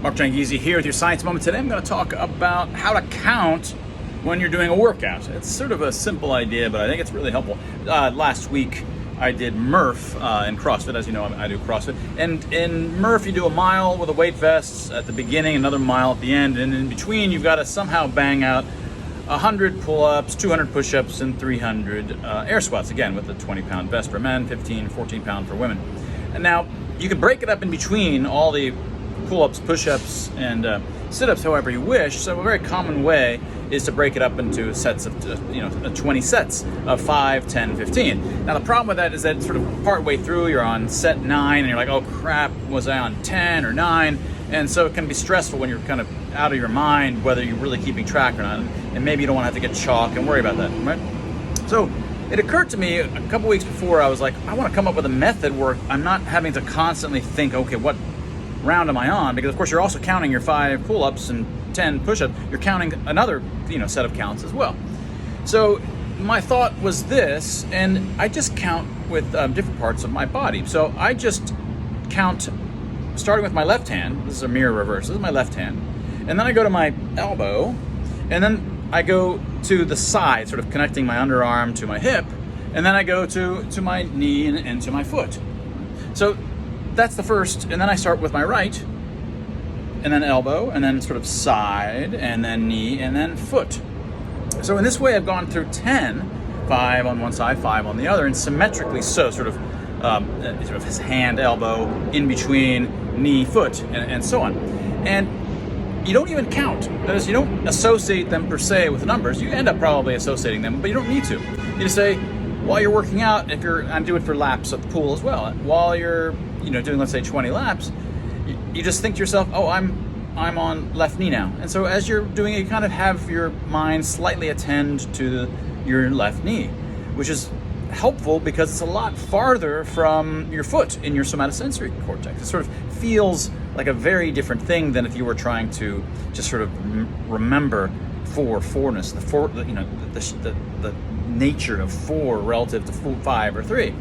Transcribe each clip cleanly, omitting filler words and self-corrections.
Mark Janghese here with your Science Moment. Today I'm going to talk about how to count when you're doing a workout. It's sort of a simple idea, but I think it's really helpful. Last week I did Murph in CrossFit. As you know, I do CrossFit. And in Murph you do a mile with a weight vest at the beginning, another mile at the end, and in between you've got to somehow bang out 100 pull-ups, 200 push-ups, and 300 air squats, again with the 20-pound vest for men, 14-pound for women. And now you can break it up in between all the pull-ups, push-ups, and sit-ups however you wish. So a very common way is to break it up into sets of 20 sets of 5, 10, 15. Now the problem with that is that sort of partway through you're on set 9 and you're like, oh crap, was I on 10 or 9? And so it can be stressful when you're kind of out of your mind whether you're really keeping track or not, and maybe you don't want to have to get chalk and worry about that, right? So it occurred to me a couple weeks before, I was like, I want to come up with a method where I'm not having to constantly think, okay, what round am I on? Because of course you're also counting your 5 pull-ups and 10 push-ups. You're counting another set of counts as well. So my thought was this, and I just count with different parts of my body. So I just count starting with my left hand. This is a mirror reverse. This is my left hand. And then I go to my elbow, and then I go to the side, sort of connecting my underarm to my hip, and then I go to my knee and to my foot. So that's the first, and then I start with my right, and then elbow, and then sort of side, and then knee, and then foot. So in this way I've gone through 10, 5 on one side, 5 on the other, and symmetrically so, sort of his hand, elbow, in between, knee, foot, and so on. And you don't even count. That is, you don't associate them per se with numbers. You end up probably associating them, but you don't need to. You just say, while you're working out, I do it for laps at the pool as well. While you're doing, let's say, 20 laps, you just think to yourself, oh, I'm on left knee now. And so as you're doing it, you kind of have your mind slightly attend to your left knee, which is helpful because it's a lot farther from your foot in your somatosensory cortex. It sort of feels like a very different thing than if you were trying to just sort of remember fourness, the nature of 4 relative to 5 or 3.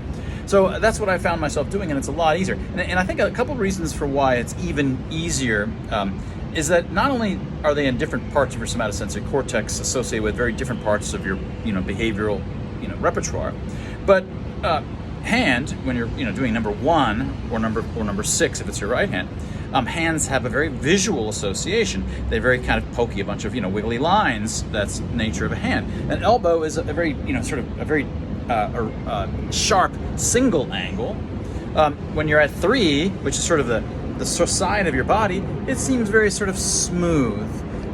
So that's what I found myself doing, and it's a lot easier. And I think a couple of reasons for why it's even easier is that not only are they in different parts of your somatosensory cortex associated with very different parts of your behavioral repertoire, but hand, when you're doing number 1 or number 6 if it's your right hand, hands have a very visual association. They're very kind of pokey, a bunch of wiggly lines. That's the nature of a hand. An elbow is a very sharp single angle. When you're at 3, which is sort of the side of your body, it seems very sort of smooth.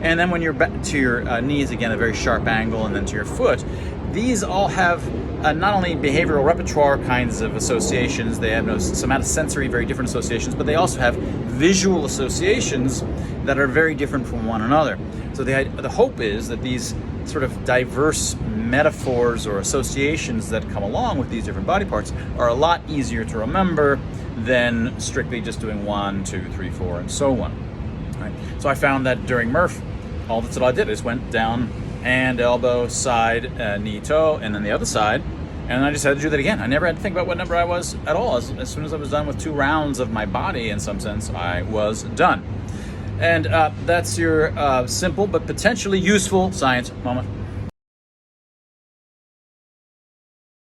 And then when you're back to your knees, again, a very sharp angle, and then to your foot. These all have not only behavioral repertoire kinds of associations, they have no somatosensory, very different associations, but they also have visual associations that are very different from one another. So the hope is that these sort of diverse metaphors or associations that come along with these different body parts are a lot easier to remember than strictly just doing 1, 2, 3, 4, and so on. Right? So I found that during Murph, that's all I did. I just went down, hand, elbow, side, knee, toe, and then the other side, and I just had to do that again. I never had to think about what number I was at all. As soon as I was done with 2 rounds of my body, in some sense, I was done. And that's your simple but potentially useful science moment.